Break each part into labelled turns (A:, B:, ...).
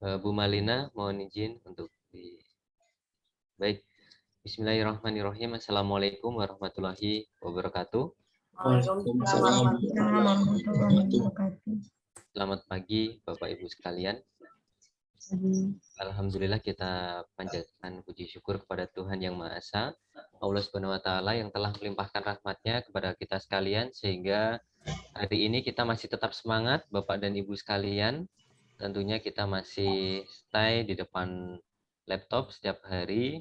A: Bu Malina, mohon izin untuk Baik, Bismillahirrahmanirrahim. Assalamualaikum warahmatullahi wabarakatuh.
B: Waalaikumsalam warahmatullahi wabarakatuh.
A: Selamat pagi, Bapak Ibu sekalian. Alhamdulillah kita panjatkan puji syukur kepada Tuhan Yang Maha Esa, Allah Subhanahu wa Ta'ala yang telah melimpahkan rahmat-Nya kepada kita sekalian, sehingga hari ini kita masih tetap semangat, Bapak dan Ibu sekalian. Tentunya kita masih stay di depan laptop setiap hari.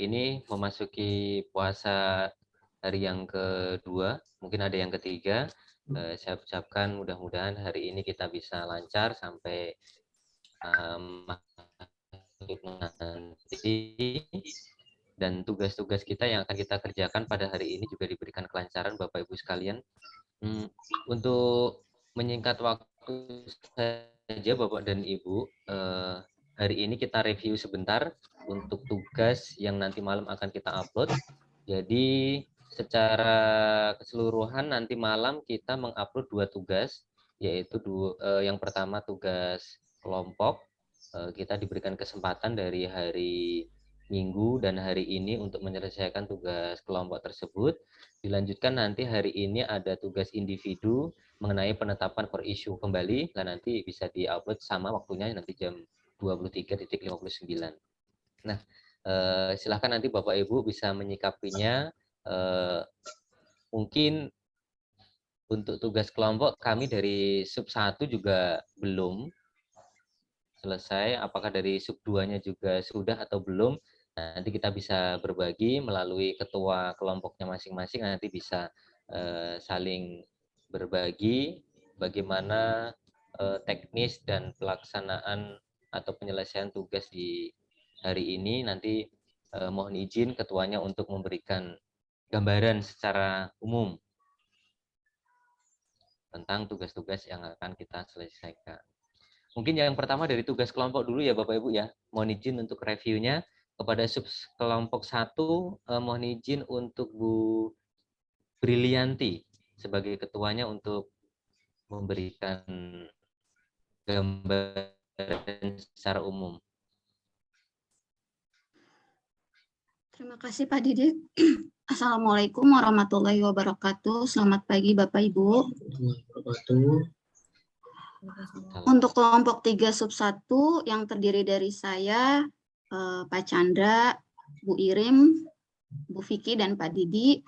A: Ini memasuki puasa hari yang kedua, mungkin ada yang ketiga. Saya ucapkan mudah-mudahan hari ini kita bisa lancar sampai nanti, dan tugas-tugas kita yang akan kita kerjakan pada hari ini juga diberikan kelancaran Bapak Ibu sekalian. Untuk menyingkat waktu saja Bapak dan Ibu, hari ini kita review sebentar untuk tugas yang nanti malam akan kita upload. Jadi secara keseluruhan nanti malam kita mengupload 2 tugas, yaitu yang pertama tugas kelompok. Kita diberikan kesempatan dari hari Minggu dan hari ini untuk menyelesaikan tugas kelompok tersebut. Dilanjutkan nanti hari ini ada tugas individu mengenai penetapan per issue kembali, dan nanti bisa diupload sama waktunya nanti jam 23.59. Nah, silahkan nanti Bapak Ibu bisa menyikapinya. Mungkin untuk tugas kelompok kami dari sub 1 juga belum selesai, apakah dari sub 2-nya juga sudah atau belum. Nanti kita bisa berbagi melalui ketua kelompoknya masing-masing, nanti bisa saling berbagi bagaimana teknis dan pelaksanaan atau penyelesaian tugas di hari ini. Nanti mohon izin ketuanya untuk memberikan gambaran secara umum tentang tugas-tugas yang akan kita selesaikan. Mungkin yang pertama dari tugas kelompok dulu ya Bapak Ibu ya. Mohon izin untuk reviewnya. Kepada sub kelompok 1, mohon izin untuk Bu Brilianti sebagai ketuanya untuk memberikan gambaran secara umum.
B: Terima kasih Pak Didik. Assalamualaikum warahmatullahi wabarakatuh. Selamat pagi Bapak Ibu. Untuk kelompok 3 sub 1 yang terdiri dari saya, Pak Chandra, Bu Irim, Bu Vicky, dan Pak Didi,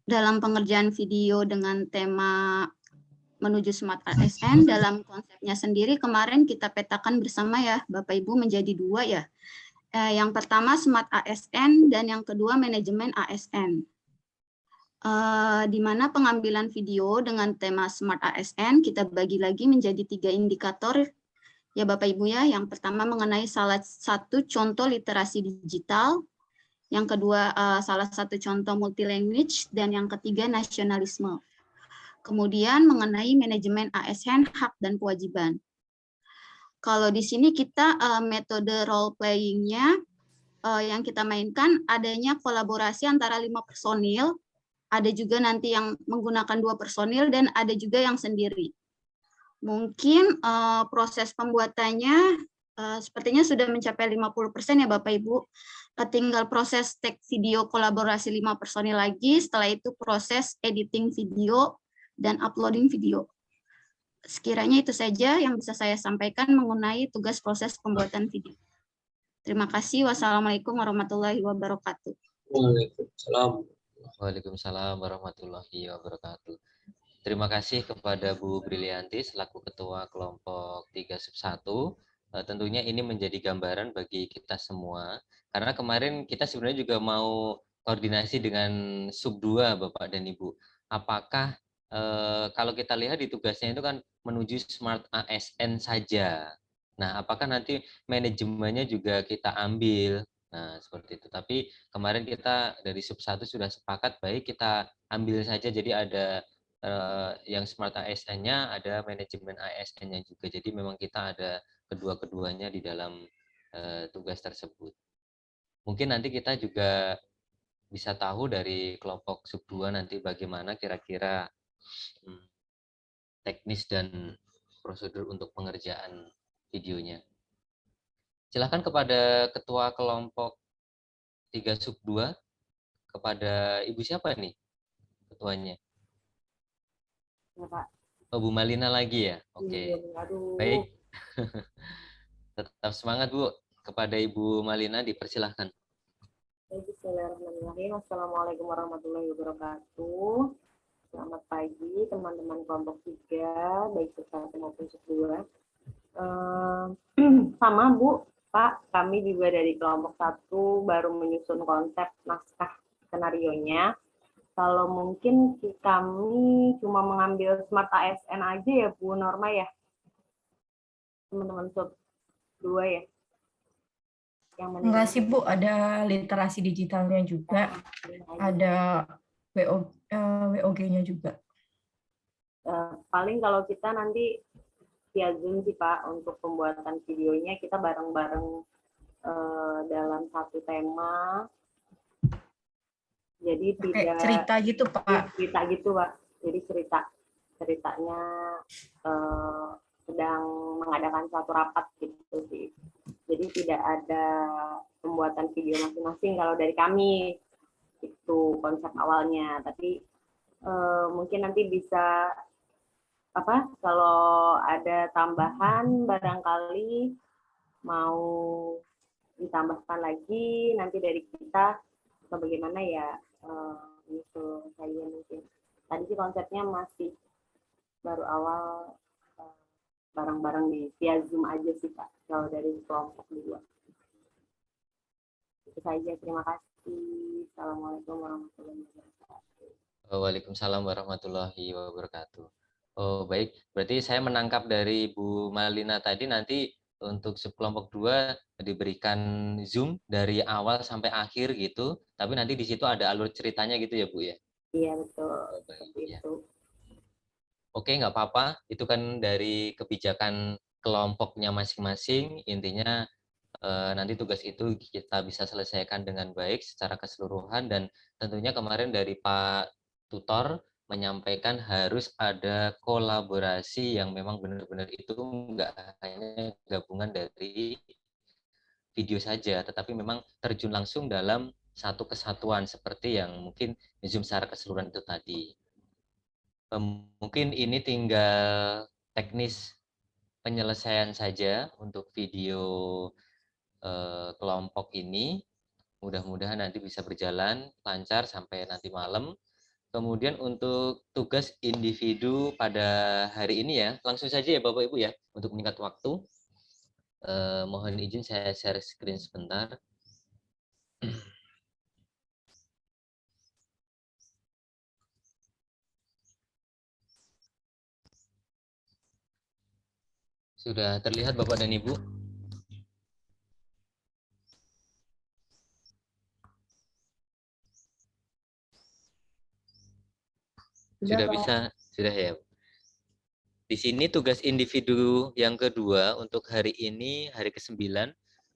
B: dalam pengerjaan video dengan tema menuju Smart ASN, dalam konsepnya sendiri kemarin kita petakan bersama ya Bapak Ibu menjadi 2 ya. Yang pertama Smart ASN dan yang kedua manajemen ASN. Di mana pengambilan video dengan tema Smart ASN kita bagi lagi menjadi 3 indikator ya Bapak Ibu ya. Yang pertama mengenai salah satu contoh literasi digital, yang kedua salah satu contoh multilanguage, dan yang ketiga nasionalisme. Kemudian mengenai manajemen ASN, hak dan kewajiban. Kalau di sini kita metode role playing-nya yang kita mainkan adanya kolaborasi antara 5 personil, ada juga nanti yang menggunakan 2 personil, dan ada juga yang sendiri. Mungkin proses pembuatannya sepertinya sudah mencapai 50% ya Bapak Ibu. Tinggal proses take video kolaborasi 5 personil lagi, setelah itu proses editing video dan uploading video. Sekiranya itu saja yang bisa saya sampaikan mengenai tugas proses pembuatan video. Terima kasih. Wassalamualaikum warahmatullahi wabarakatuh.
A: Waalaikumsalam warahmatullahi wabarakatuh. Terima kasih kepada Bu Brilianti selaku Ketua Kelompok 3 Sub 1. Tentunya ini menjadi gambaran bagi kita semua. Karena kemarin kita sebenarnya juga mau koordinasi dengan Sub 2 Bapak dan Ibu. Apakah kalau kita lihat di tugasnya itu kan menuju Smart ASN saja. Nah, apakah nanti manajemennya juga kita ambil? Nah, seperti itu. Tapi kemarin kita dari Sub 1 sudah sepakat, baik kita ambil saja. Jadi ada yang Smart ASN-nya, ada manajemen ASN-nya juga. Jadi memang kita ada kedua-keduanya di dalam tugas tersebut. Mungkin nanti kita juga bisa tahu dari kelompok sub 2 nanti bagaimana kira-kira teknis dan prosedur untuk pengerjaan videonya. Silahkan kepada Ketua Kelompok 3 Sub 2, kepada Ibu siapa nih ketuanya?
C: Ya, Pak.
A: Oh, Bu Malina lagi ya?
C: Iya,
A: Oke.
C: aduh.
A: Baik. Tetap semangat, Bu. Kepada Ibu Malina dipersilahkan.
C: Bismillahirrahmanirrahim. Assalamualaikum warahmatullahi wabarakatuh. Selamat pagi teman-teman kelompok 3, baik sub 1 maupun sub 2. Sama Bu, Pak, kami juga dari kelompok 1 baru menyusun konsep naskah skenarionya. Kalau mungkin kami cuma mengambil Smart ASN aja ya Bu Norma ya, teman-teman sub 2 ya. Yang
D: Enggak sih Bu, ada literasi digitalnya juga, ada WOG-nya juga.
C: Paling kalau kita nanti via Zoom sih Pak, untuk pembuatan videonya kita bareng-bareng dalam satu tema. Jadi tidak
D: cerita gitu Pak.
C: Cerita gitu Pak. Jadi ceritanya sedang mengadakan suatu rapat gitu sih. Jadi tidak ada pembuatan video masing-masing kalau dari kami, itu konsep awalnya. Tapi mungkin nanti bisa kalau ada tambahan barangkali mau ditambahkan lagi nanti dari kita atau bagaimana ya, itu saya mungkin. Tadi sih konsepnya masih baru awal, bareng-bareng di via Zoom aja sih Pak, kalau dari kelompok 2. Itu saja, terima kasih. Assalamualaikum warahmatullahi wabarakatuh.
A: Waalaikumsalam warahmatullahi wabarakatuh. Oh, baik. Berarti saya menangkap dari Bu Malina tadi, nanti untuk subkelompok 2 diberikan Zoom dari awal sampai akhir gitu, tapi nanti di situ ada alur ceritanya gitu ya, Bu ya?
C: Iya, betul.
A: Oh, baik,
C: Seperti
A: ya.
C: itu.
A: Oke, nggak apa-apa. Itu kan dari kebijakan kelompoknya masing-masing. Intinya nanti tugas itu kita bisa selesaikan dengan baik secara keseluruhan, dan tentunya kemarin dari Pak Tutor menyampaikan harus ada kolaborasi yang memang benar-benar itu nggak hanya gabungan dari video saja, tetapi memang terjun langsung dalam satu kesatuan seperti yang mungkin Zoom secara keseluruhan itu tadi. Mungkin ini tinggal teknis penyelesaian saja untuk video kelompok ini. Mudah-mudahan nanti bisa berjalan lancar sampai nanti malam. Kemudian untuk tugas individu pada hari ini ya, langsung saja ya Bapak Ibu ya, untuk meningkat waktu. Mohon izin saya share screen sebentar. Sudah terlihat Bapak dan Ibu? Sudah bisa? Sudah ya. Di sini tugas individu yang kedua untuk hari ini, hari ke-9,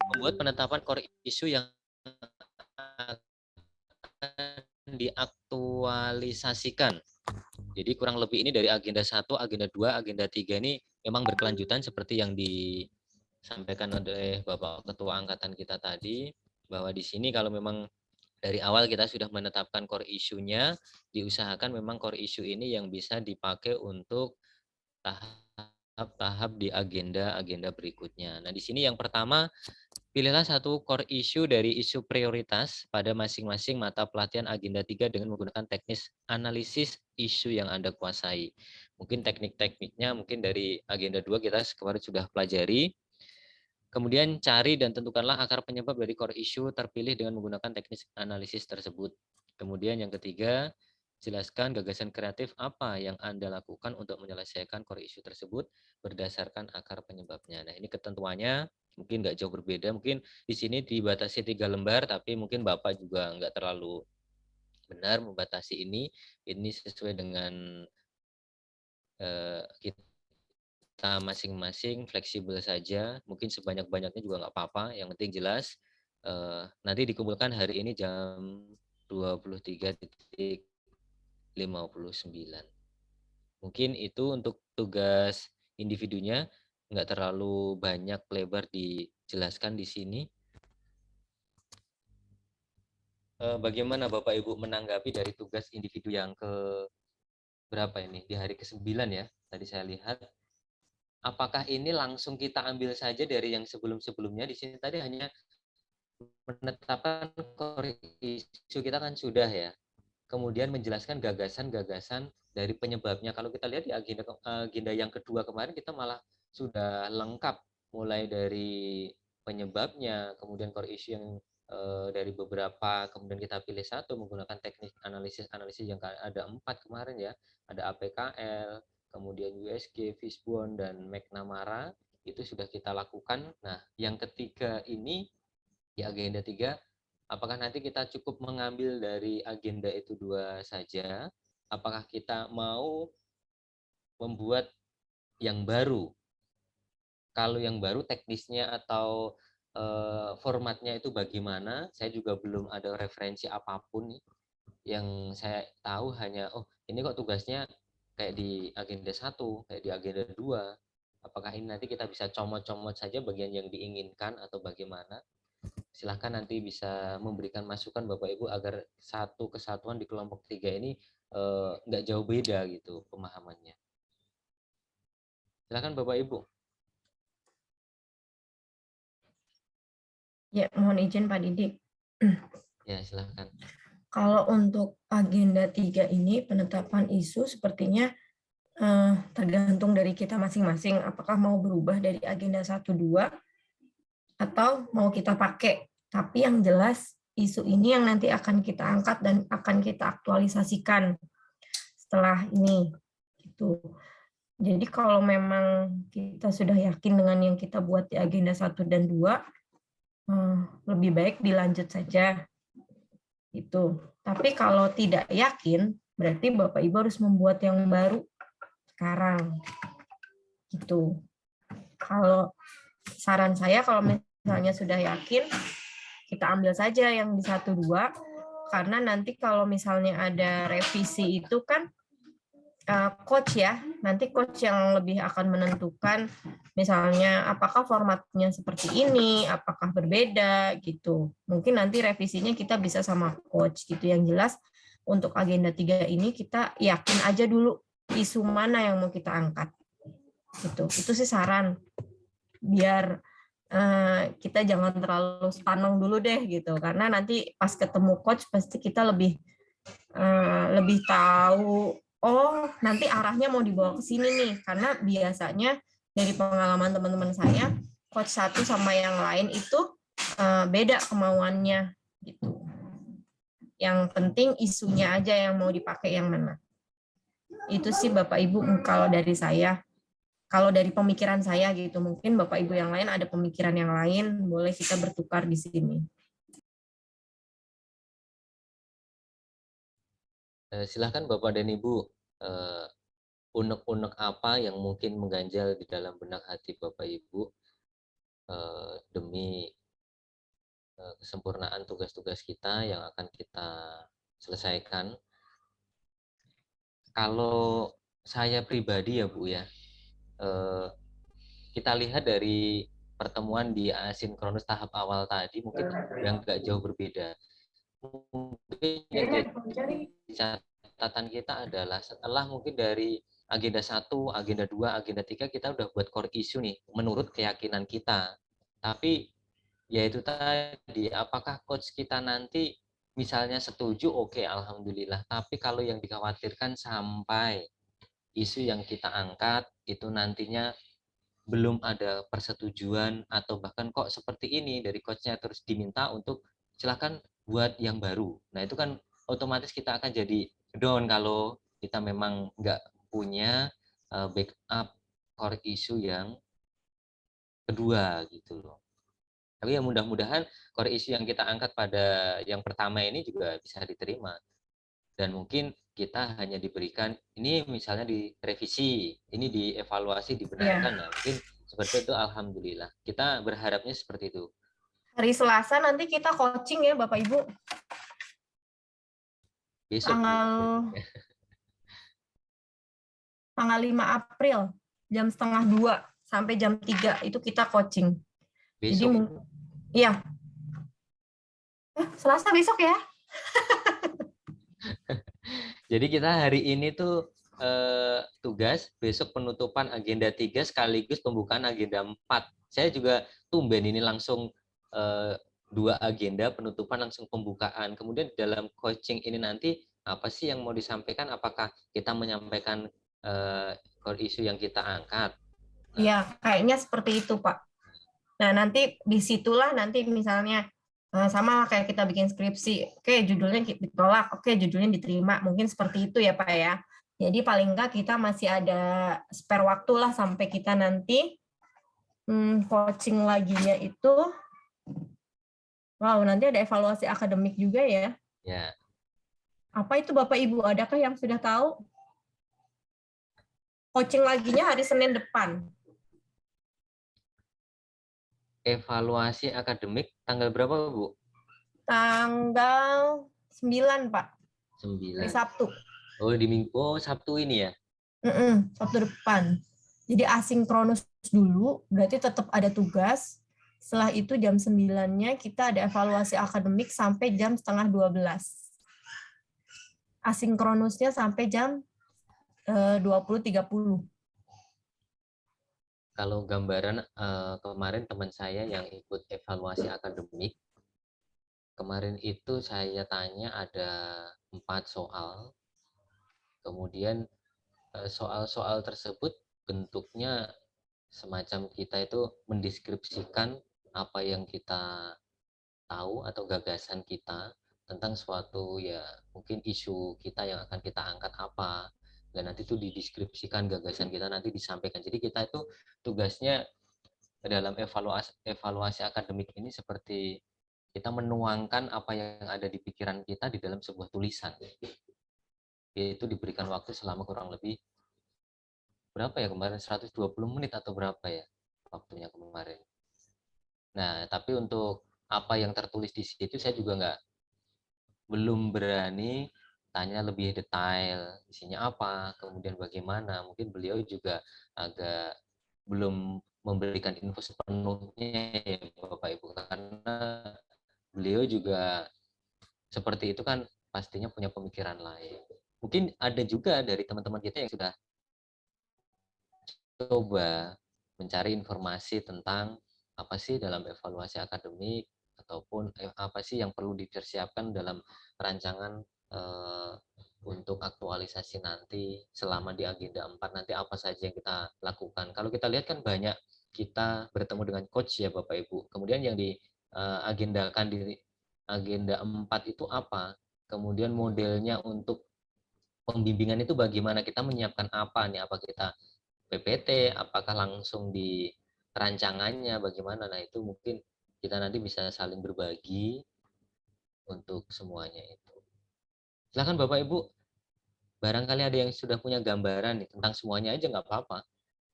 A: membuat penetapan core issue yang diaktualisasikan. Jadi kurang lebih ini dari agenda 1, agenda 2, agenda 3 ini memang berkelanjutan seperti yang disampaikan oleh Bapak Ketua Angkatan kita tadi, bahwa di sini kalau memang dari awal kita sudah menetapkan core issue-nya, diusahakan memang core issue ini yang bisa dipakai untuk tahap-tahap di agenda-agenda berikutnya. Nah, di sini yang pertama, pilihlah satu core issue dari isu prioritas pada masing-masing mata pelatihan agenda 3 dengan menggunakan teknis analisis isu yang Anda kuasai. Mungkin teknik-tekniknya mungkin dari agenda 2 kita kemarin sudah pelajari. Kemudian cari dan tentukanlah akar penyebab dari core issue terpilih dengan menggunakan teknis analisis tersebut. Kemudian yang ketiga, jelaskan gagasan kreatif apa yang Anda lakukan untuk menyelesaikan core issue tersebut berdasarkan akar penyebabnya. Nah, ini ketentuannya mungkin nggak jauh berbeda. Mungkin di sini dibatasi 3 lembar, tapi mungkin Bapak juga nggak terlalu benar membatasi ini. Ini sesuai dengan kita masing-masing, fleksibel saja. Mungkin sebanyak-banyaknya juga nggak apa-apa. Yang penting jelas. Nanti dikumpulkan hari ini jam 23.59. Mungkin itu untuk tugas individunya. nggak terlalu banyak lebar dijelaskan di sini. Bagaimana Bapak Ibu menanggapi dari tugas individu yang ke berapa ini? Di hari ke-9 ya, tadi saya lihat. Apakah ini langsung kita ambil saja dari yang sebelum-sebelumnya? Di sini tadi hanya menetapkan core isu kita kan sudah ya. Kemudian menjelaskan gagasan-gagasan dari penyebabnya. Kalau kita lihat di agenda yang kedua kemarin kita malah sudah lengkap, mulai dari penyebabnya, kemudian core issue yang dari beberapa, kemudian kita pilih satu menggunakan teknik analisis yang ada 4 kemarin ya, ada APKL, kemudian USG, Fishbone, dan McNamara, itu sudah kita lakukan. Nah, yang ketiga ini di agenda 3, apakah nanti kita cukup mengambil dari agenda itu 2 saja? Apakah kita mau membuat yang baru? Kalau yang baru teknisnya atau formatnya itu bagaimana? Saya juga belum ada referensi apapun nih. Yang saya tahu hanya, oh ini kok tugasnya kayak di agenda 1, kayak di agenda 2. Apakah ini nanti kita bisa comot-comot saja bagian yang diinginkan atau bagaimana? Silahkan nanti bisa memberikan masukan Bapak Ibu agar satu kesatuan di kelompok 3 ini nggak jauh beda gitu pemahamannya. Silahkan Bapak Ibu.
D: Ya, mohon izin Pak Didik.
A: Ya, silahkan.
D: Kalau untuk agenda 3 ini, penetapan isu sepertinya tergantung dari kita masing-masing, apakah mau berubah dari agenda 1-2 atau mau kita pakai. Tapi yang jelas, isu ini yang nanti akan kita angkat dan akan kita aktualisasikan setelah ini. Gitu. Jadi kalau memang kita sudah yakin dengan yang kita buat di agenda 1 dan 2, lebih baik dilanjut saja. Itu. Tapi kalau tidak yakin, berarti Bapak Ibu harus membuat yang baru sekarang. Gitu. Kalau saran saya, kalau misalnya sudah yakin, kita ambil saja yang di 1-2, karena nanti kalau misalnya ada revisi itu kan coach ya, nanti coach yang lebih akan menentukan misalnya apakah formatnya seperti ini, apakah berbeda gitu. Mungkin nanti revisinya kita bisa sama coach gitu. Yang jelas untuk agenda 3 ini kita yakin aja dulu isu mana yang mau kita angkat. Gitu. Itu sih saran. Biar kita jangan terlalu sepaneng dulu deh gitu. Karena nanti pas ketemu coach pasti kita lebih tahu, oh nanti arahnya mau dibawa ke sini nih, karena biasanya dari pengalaman teman-teman saya, coach satu sama yang lain itu beda kemauannya gitu. Yang penting isunya aja yang mau dipakai yang mana. Itu sih Bapak Ibu kalau dari saya. Kalau dari pemikiran saya gitu, mungkin Bapak Ibu yang lain ada pemikiran yang lain, boleh kita bertukar di sini.
A: Silahkan Bapak dan Ibu, unek-unek apa yang mungkin mengganjal di dalam benak hati Bapak Ibu demi kesempurnaan tugas-tugas kita yang akan kita selesaikan. Kalau saya pribadi ya Bu ya, kita lihat dari pertemuan di asinkronus tahap awal tadi mungkin yang nggak jauh berbeda. Mungkin yang jadi catatan kita adalah setelah mungkin dari agenda 1, agenda 2, agenda 3 kita udah buat core issue nih menurut keyakinan kita. Tapi yaitu tadi apakah coach kita nanti misalnya setuju, oke, alhamdulillah. Tapi kalau yang dikhawatirkan sampai isu yang kita angkat itu nantinya belum ada persetujuan atau bahkan kok seperti ini dari coachnya terus diminta untuk silakan buat yang baru. Nah itu kan otomatis kita akan jadi down kalau kita memang nggak punya backup core issue yang kedua gitu loh. Tapi ya mudah-mudahan core issue yang kita angkat pada yang pertama ini juga bisa diterima. Dan mungkin kita hanya diberikan, ini misalnya direvisi, ini dievaluasi, dibenarkan. Nah, mungkin seperti itu, alhamdulillah. Kita berharapnya seperti itu.
D: Hari Selasa nanti kita coaching ya Bapak Ibu.
A: Besok.
D: Tanggal 5 April, jam 1:30 sampai jam 3 itu kita coaching. Jadi
A: Besok.
D: iya. Selasa besok ya.
A: Jadi kita hari ini tuh tugas, besok penutupan agenda 3 sekaligus pembukaan agenda 4. Saya juga tumben ini langsung 2 agenda, penutupan langsung pembukaan. Kemudian dalam coaching ini nanti apa sih yang mau disampaikan? Apakah kita menyampaikan core issue yang kita angkat?
D: Iya, kayaknya seperti itu, Pak. Nah, nanti disitulah nanti misalnya sama lah kayak kita bikin skripsi. Oke, judulnya ditolak. Oke, judulnya diterima. Mungkin seperti itu ya, Pak ya. Jadi paling enggak kita masih ada spare waktu lah sampai kita nanti coaching laginya itu. Wow, nanti ada evaluasi akademik juga ya.
A: Ya.
D: Apa itu Bapak Ibu? Adakah yang sudah tahu? Coaching laginya hari Senin depan.
A: Evaluasi akademik tanggal berapa, Bu?
D: Tanggal 9, Pak.
A: 9.
D: Hari Sabtu.
A: Oh, di Minggu. Oh, Sabtu ini ya?
D: Sabtu depan. Jadi asinkronus dulu, berarti tetap ada tugas. Setelah itu jam 9-nya kita ada evaluasi akademik sampai jam 11:30. Asinkronusnya sampai jam 20.30.
A: Kalau gambaran kemarin teman saya yang ikut evaluasi akademik, kemarin itu saya tanya ada 4 soal. Kemudian soal-soal tersebut bentuknya semacam kita itu mendeskripsikan apa yang kita tahu atau gagasan kita tentang suatu ya mungkin isu kita yang akan kita angkat apa, dan nanti itu dideskripsikan gagasan kita, nanti disampaikan. Jadi kita itu tugasnya dalam evaluasi akademik ini seperti kita menuangkan apa yang ada di pikiran kita di dalam sebuah tulisan. Yaitu diberikan waktu selama kurang lebih berapa ya kemarin, 120 menit atau berapa ya waktunya kemarin. Nah, tapi untuk apa yang tertulis di situ saya juga belum berani tanya lebih detail isinya apa, kemudian bagaimana. Mungkin beliau juga agak belum memberikan info sepenuhnya ya Bapak Ibu, karena beliau juga seperti itu kan pastinya punya pemikiran lain. Mungkin ada juga dari teman-teman kita yang sudah coba mencari informasi tentang apa sih dalam evaluasi akademik, ataupun apa sih yang perlu dipersiapkan dalam rancangan untuk aktualisasi nanti selama di agenda 4 nanti apa saja yang kita lakukan. Kalau kita lihat kan banyak kita bertemu dengan coach ya Bapak Ibu. Kemudian yang diagendakan di agenda 4 itu apa? Kemudian modelnya untuk pembimbingan itu bagaimana, kita menyiapkan apa nih, apa kita PPT, apakah langsung di rancangannya bagaimana. Nah, itu mungkin kita nanti bisa saling berbagi untuk semuanya itu. Silakan Bapak Ibu, barangkali ada yang sudah punya gambaran nih tentang semuanya aja nggak apa-apa.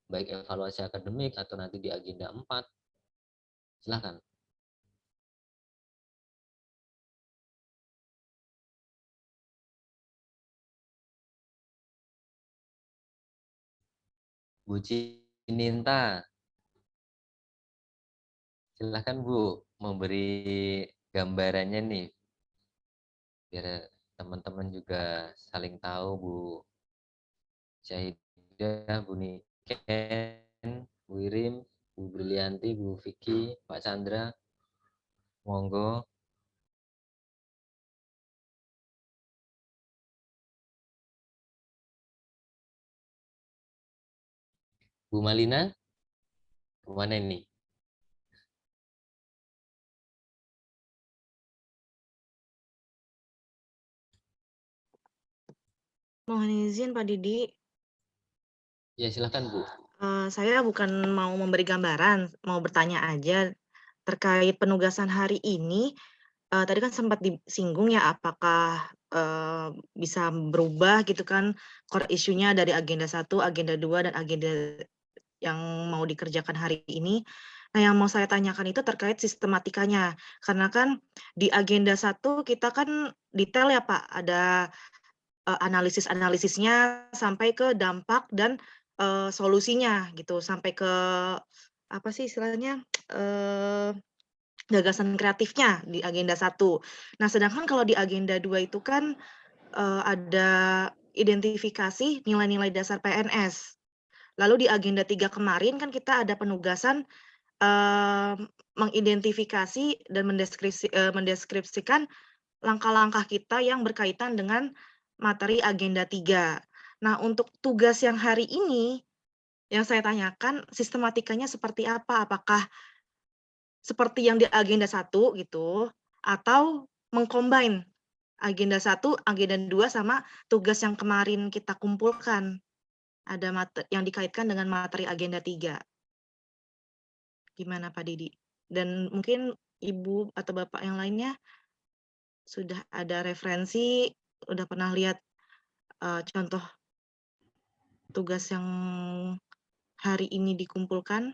A: Baik evaluasi akademik atau nanti di agenda 4. Silakan. Bu Cininta. Silakan Bu, memberi gambarannya nih. Biar teman-teman juga saling tahu. Bu Jahidah, Bu Niken, Bu Irim, Bu Brilianti, Bu Vicky, Pak Chandra, monggo. Bu Malina, kemana ini?
E: Mohon izin Pak Didi.
A: Ya silakan Bu.
E: Saya bukan mau memberi gambaran, mau bertanya aja terkait penugasan hari ini. Tadi kan sempat disinggung ya, apakah bisa berubah gitu kan core isunya dari agenda 1, agenda 2, dan agenda yang mau dikerjakan hari ini. Nah, yang mau saya tanyakan itu terkait sistematikanya. Karena kan di agenda 1 kita kan detail ya Pak, ada analisis-analisisnya sampai ke dampak dan solusinya gitu sampai ke apa sih istilahnya, gagasan kreatifnya di agenda 1. Nah, sedangkan kalau di agenda 2 itu kan, ada identifikasi nilai-nilai dasar PNS. Lalu di agenda 3 kemarin kan kita ada penugasan, mengidentifikasi dan mendeskripsikan langkah-langkah kita yang berkaitan dengan materi agenda 3. Nah, untuk tugas yang hari ini, yang saya tanyakan sistematikanya seperti apa? Apakah seperti yang di agenda 1 gitu, atau meng-combine agenda 1, agenda 2 sama tugas yang kemarin kita kumpulkan, ada yang dikaitkan dengan materi agenda 3. Gimana Pak Didi? Dan mungkin Ibu atau Bapak yang lainnya sudah ada referensi, udah pernah lihat, contoh tugas yang hari ini dikumpulkan?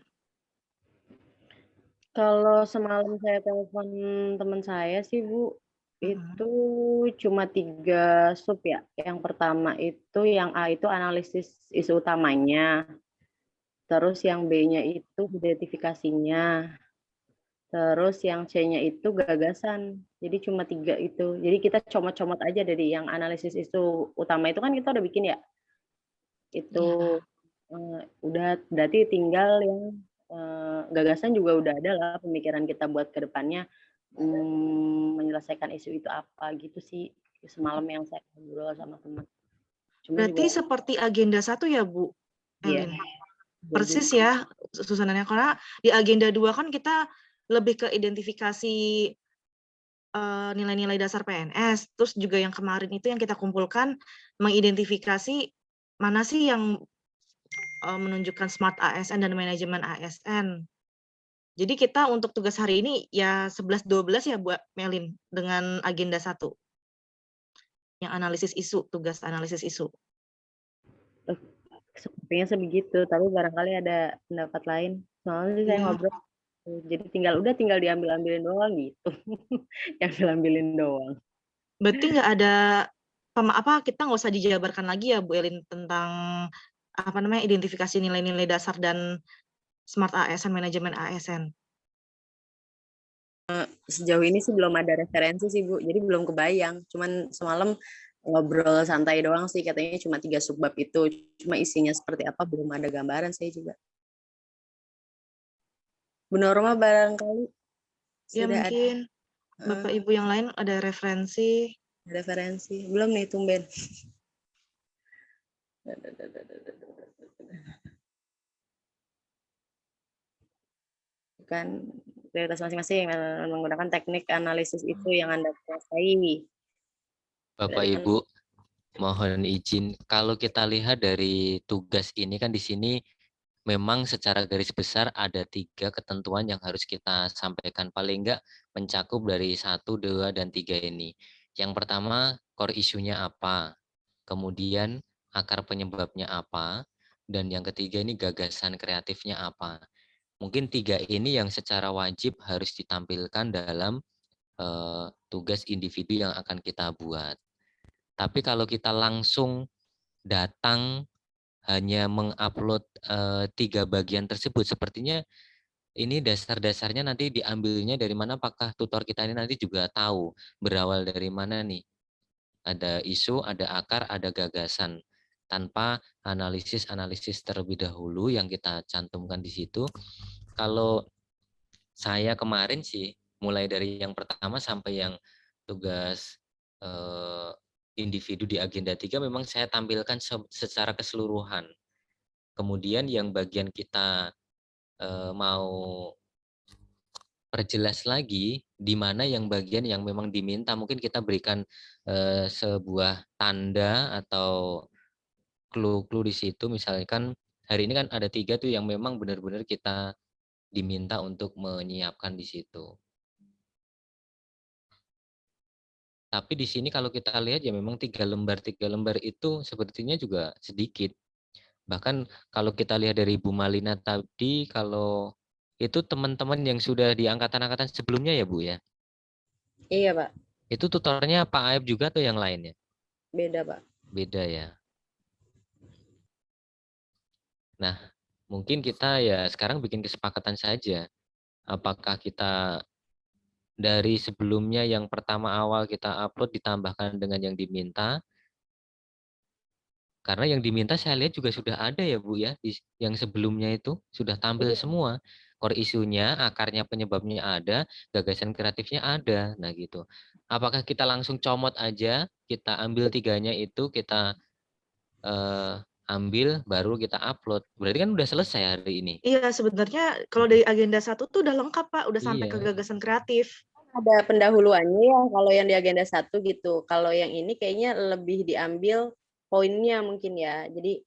C: Kalau semalam saya telepon teman saya sih Bu, itu cuma 3 sub ya. Yang pertama itu yang A itu analisis isu utamanya, terus yang B-nya itu identifikasinya, terus yang C-nya itu gagasan. Jadi cuma 3 itu. Jadi kita comot-comot aja dari yang analisis isu utama itu kan kita udah bikin ya. Itu udah berarti tinggal yang gagasan juga udah ada lah pemikiran kita buat ke depannya, menyelesaikan isu itu apa gitu sih, semalam yang saya ngobrol sama teman.
E: Berarti seperti agenda 1 ya Bu Elin?
C: Iya.
E: Persis ya susunannya, karena di agenda 2 kan kita lebih ke identifikasi nilai-nilai dasar PNS, terus juga yang kemarin itu yang kita kumpulkan mengidentifikasi mana sih yang menunjukkan smart ASN dan manajemen ASN. Jadi kita untuk tugas hari ini ya 11-12 ya buat Melin dengan agenda 1. Yang analisis isu, tugas analisis isu.
C: Sepertinya sebegitu, tapi barangkali ada pendapat lain. Soalnya saya ngobrol, jadi tinggal diambil-ambilin doang gitu. Diambil-ambilin doang.
E: Berarti nggak ada kita nggak usah dijabarkan lagi ya Bu Elin tentang identifikasi nilai-nilai dasar dan smart ASN, manajemen ASN.
C: Sejauh ini sih belum ada referensi sih Bu, jadi belum kebayang. Cuman semalam ngobrol santai doang sih, katanya cuma 3 subbab itu. Cuma isinya seperti apa belum ada gambaran saya juga. Bu Norma barangkali
E: Ya
C: sudah
E: mungkin ada. Bapak Ibu yang lain ada referensi.
C: Referensi belum nih tumben. Bukan prioritas masing-masing menggunakan teknik analisis itu yang Anda kuasai.
A: Bapak Ibu, mohon izin, kalau kita lihat dari tugas ini kan di sini memang secara garis besar ada 3 ketentuan yang harus kita sampaikan, paling enggak mencakup dari 1, 2, dan 3 ini. Yang pertama, core isunya apa, kemudian akar penyebabnya apa, dan yang ketiga ini gagasan kreatifnya apa. Mungkin 3 ini yang secara wajib harus ditampilkan dalam tugas individu yang akan kita buat. Tapi kalau kita langsung datang hanya mengupload 3 bagian tersebut, sepertinya ini dasar-dasarnya nanti diambilnya dari mana, apakah tutor kita ini nanti juga tahu berawal dari mana nih. Ada isu, ada akar, ada gagasan. Tanpa analisis-analisis terlebih dahulu yang kita cantumkan di situ. Kalau saya kemarin sih, mulai dari yang pertama sampai yang tugas individu di agenda 3 memang saya tampilkan secara keseluruhan. Kemudian yang bagian kita mau perjelas lagi, di mana yang bagian yang memang diminta, mungkin kita berikan sebuah tanda atau clue-clue di situ. Misalkan hari ini kan ada 3 tuh yang memang benar-benar kita diminta untuk menyiapkan di situ. Tapi di sini kalau kita lihat ya memang 3 lembar itu sepertinya juga sedikit. Bahkan kalau kita lihat dari Bu Malina tadi, kalau itu teman-teman yang sudah di angkatan-angkatan sebelumnya ya Bu ya?
C: Iya Pak.
A: Itu tutornya Pak Aib juga atau yang lainnya?
C: Beda Pak.
A: Beda ya. Nah, mungkin kita ya sekarang bikin kesepakatan saja. Apakah kita dari sebelumnya yang pertama awal kita upload ditambahkan dengan yang diminta, karena yang diminta saya lihat juga sudah ada ya Bu ya, yang sebelumnya itu sudah tampil
C: Iya.
A: semua. Core isunya, akarnya, penyebabnya ada, gagasan kreatifnya ada. Nah gitu. Apakah kita langsung comot aja, kita ambil tiganya itu, kita ambil, baru kita upload. Berarti kan udah selesai hari ini.
E: Iya, sebenarnya kalau dari agenda 1 tuh udah lengkap, Pak, udah sampai ke
A: Iya.
E: gagasan kreatif.
C: Ada pendahuluannya ya kalau yang di agenda 1 gitu. Kalau yang ini kayaknya lebih diambil poinnya mungkin ya. Jadi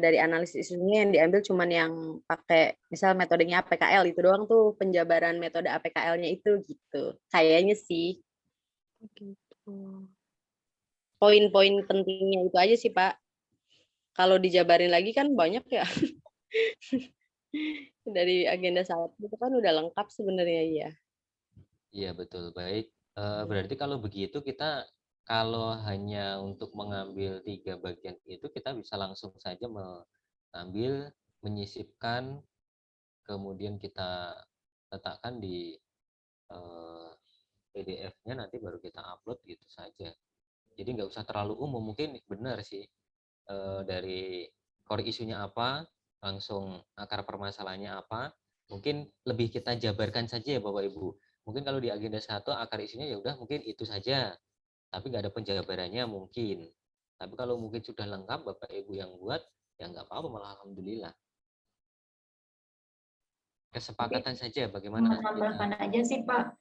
C: dari analisis isunya yang diambil cuman yang pakai misal metodenya APKL itu doang tuh, penjabaran metode APKL-nya itu gitu. Kayaknya sih.
E: Gitu.
C: Poin-poin pentingnya itu aja sih, Pak. Kalau dijabarin lagi kan banyak ya. Dari agenda 1 itu kan udah lengkap sebenarnya ya.
A: Iya betul, baik. Berarti kalau begitu kita kalau hanya untuk mengambil 3 bagian itu kita bisa langsung saja mengambil, menyisipkan, kemudian kita letakkan di PDF-nya, nanti baru kita upload gitu saja. Jadi nggak usah terlalu umum, mungkin benar sih dari core isunya apa, langsung akar permasalahannya apa, mungkin lebih kita jabarkan saja ya Bapak Ibu. Mungkin kalau di agenda 1 akar isunya ya udah mungkin itu saja, tapi nggak ada penjabarannya mungkin. Tapi kalau mungkin sudah lengkap Bapak Ibu yang buat, ya nggak apa-apa, malah alhamdulillah. Kesepakatan saja bagaimana kita.
F: Menambahkan aja sih Pak,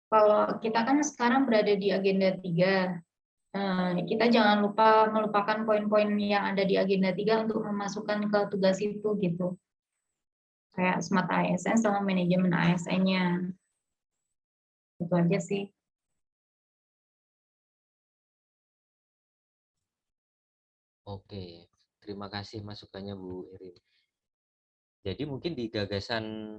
F: kalau kita kan sekarang berada di agenda 3, kita jangan lupa melupakan poin-poin yang ada di agenda 3 untuk memasukkan ke tugas itu gitu. Kayak Smart ASN sama manajemen ASN-nya. Itu aja sih.
A: Oke, terima kasih masukannya Bu Irin. Jadi mungkin di gagasan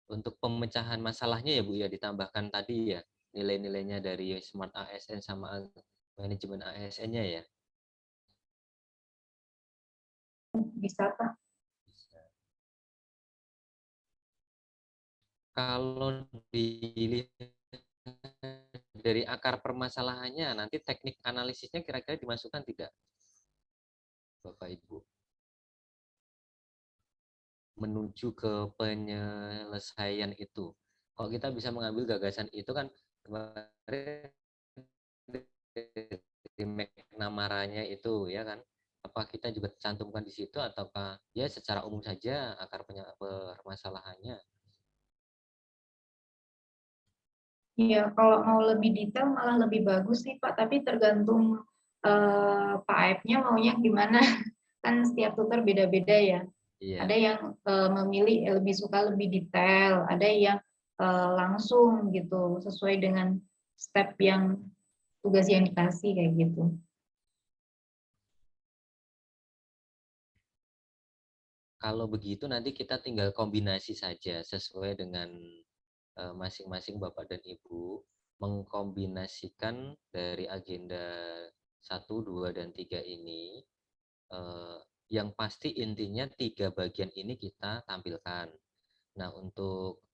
A: untuk pemecahan masalahnya ya Bu ya, ditambahkan tadi ya nilai-nilainya dari Smart ASN sama manajemen ASN-nya ya.
F: Bisa Pak.
A: Kalau dilihat dari akar permasalahannya, nanti teknik analisisnya kira-kira dimasukkan tidak, Bapak Ibu? Menuju ke penyelesaian itu. Kalau kita bisa mengambil gagasan itu kan kemarin di McNamara-nya itu ya kan, apa kita juga cantumkan di situ ataukah ya secara umum saja akar permasalahannya?
F: Iya, kalau mau lebih detail malah lebih bagus sih Pak, tapi tergantung Pak Aibnya maunya gimana. Kan setiap tutor beda-beda ya.
A: Iya.
F: Ada yang memilih lebih suka lebih detail, ada yang langsung gitu, sesuai dengan step yang tugas yang dikasih kayak gitu.
A: Kalau begitu nanti kita tinggal kombinasi saja sesuai dengan masing-masing Bapak dan Ibu mengkombinasikan dari agenda 1, 2, dan 3 ini. Yang pasti intinya 3 bagian ini kita tampilkan. Nah untuk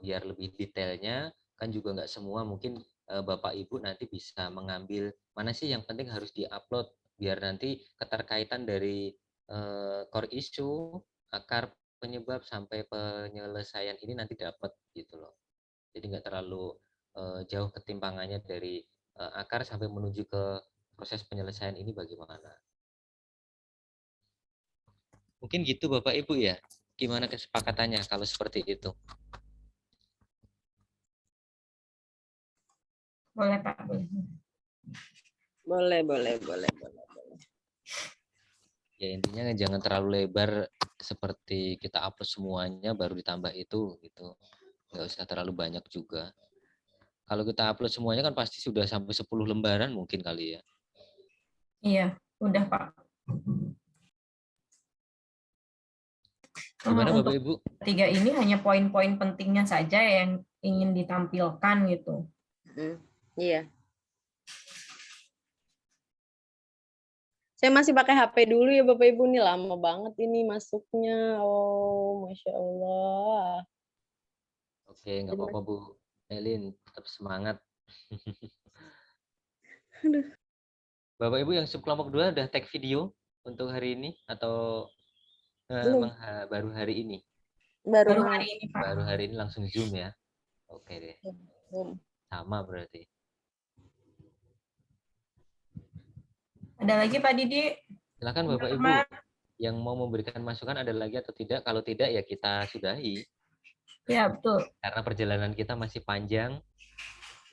A: biar lebih detailnya kan juga nggak semua mungkin Bapak Ibu nanti bisa mengambil mana sih yang penting harus diupload biar nanti keterkaitan dari core issue, akar penyebab sampai penyelesaian ini nanti dapat gitu loh. Jadi nggak terlalu jauh ketimpangannya dari akar sampai menuju ke proses penyelesaian ini bagaimana. Mungkin gitu Bapak Ibu ya. Gimana kesepakatannya kalau seperti itu?
F: Boleh Pak, boleh.
C: Boleh.
A: Ya intinya jangan terlalu lebar seperti kita upload semuanya baru ditambah itu gitu. Nggak usah terlalu banyak juga. Kalau kita upload semuanya kan pasti sudah sampai 10 lembaran mungkin kali ya.
F: Iya, udah Pak.
A: Gimana Bapak
F: Untuk
A: Ibu?
F: 3 ini hanya poin-poin pentingnya saja yang ingin ditampilkan gitu.
C: Iya.
G: Saya masih pakai HP dulu ya Bapak Ibu, nih lama banget ini masuknya. Oh, Masya Allah.
A: Oke, nggak apa-apa Bu Elin, tetap semangat.
G: Aduh.
A: Bapak Ibu yang subkelompok 2 udah tag video untuk hari ini atau
G: Belum.
A: baru hari ini?
G: Baru
D: hari ini, Pak.
A: Baru hari ini langsung Zoom ya. Oke deh.
G: belum.
A: Sama berarti.
D: Ada lagi Pak Didi?
A: Silakan Bapak Ibu
D: Teman-teman.
A: yang mau memberikan masukan ada lagi atau tidak. Kalau tidak ya kita sudahi.
D: Ya, betul.
A: Karena perjalanan kita masih panjang.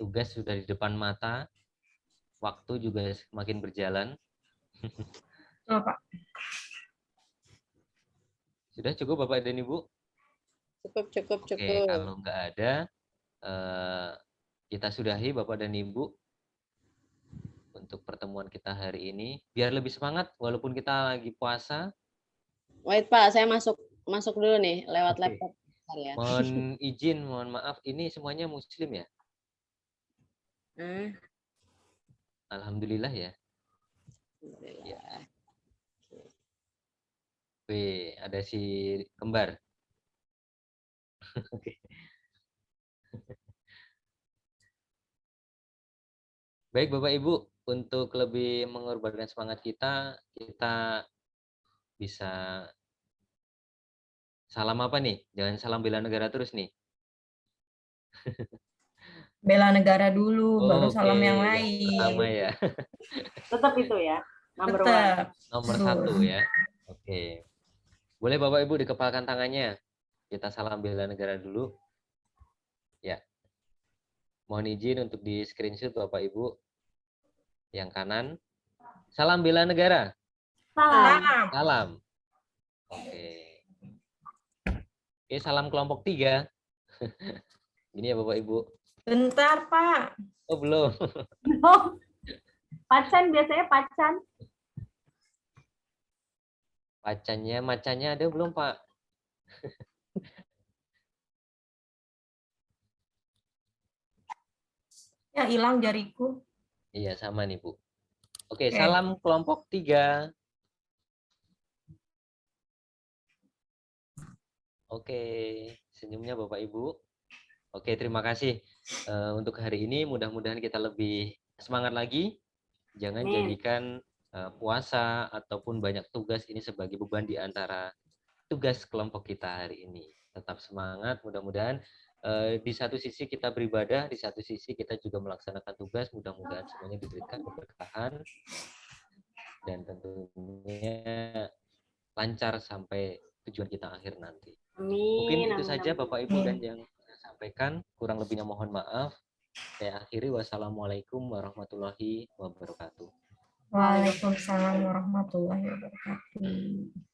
A: Tugas sudah di depan mata. Waktu juga semakin berjalan.
D: Betul, Pak.
A: Sudah cukup Bapak dan Ibu?
G: Cukup.
A: Oke, kalau nggak ada, kita sudahi Bapak dan Ibu untuk pertemuan kita hari ini. Biar lebih semangat, walaupun kita lagi puasa.
G: Wait Pak, saya masuk dulu nih lewat
A: Oke.
G: laptop. Bentar ya.
A: Mohon izin, mohon maaf, ini semuanya Muslim ya? Alhamdulillah ya.
G: Alhamdulillah.
A: Wih, ada si kembar. Oke. Baik Bapak Ibu, untuk lebih mengorbankan semangat kita bisa salam apa nih? Jangan salam bela negara terus nih.
D: Bela negara dulu, baru salam yang
A: Oke,
D: lain.
A: pertama ya.
C: Tetap itu ya, number one.
D: Tetap.
A: Nomor
D: Terus.
A: 1 ya. Oke. Boleh Bapak Ibu dikepalkan tangannya. Kita salam bela negara dulu. Ya. Mohon izin untuk di screenshot Bapak Ibu. Yang kanan. Salam bela negara.
C: Salam.
A: Salam. Oke. Oke, salam kelompok 3. Ini ya Bapak Ibu.
D: Bentar, Pak.
A: Oh, belum.
C: Pacan biasanya pacan.
A: Macannya ada belum, Pak?
D: Ya, hilang jariku.
A: Iya, sama nih, Bu. Oke, salam kelompok 3. Oke, senyumnya Bapak Ibu. Oke, terima kasih untuk hari ini. Mudah-mudahan kita lebih semangat lagi. Jangan jadikan puasa ataupun banyak tugas ini sebagai beban di antara tugas kelompok kita hari ini. Tetap semangat, mudah-mudahan di satu sisi kita beribadah, di satu sisi kita juga melaksanakan tugas. Mudah-mudahan semuanya diberikan keberkahan dan tentunya lancar sampai tujuan kita akhir nanti. Mungkin itu saja Bapak Ibu dan yang saya sampaikan, kurang lebihnya mohon maaf. Saya akhiri, wassalamualaikum warahmatullahi wabarakatuh.
D: Waalaikumsalam warahmatullahi wabarakatuh.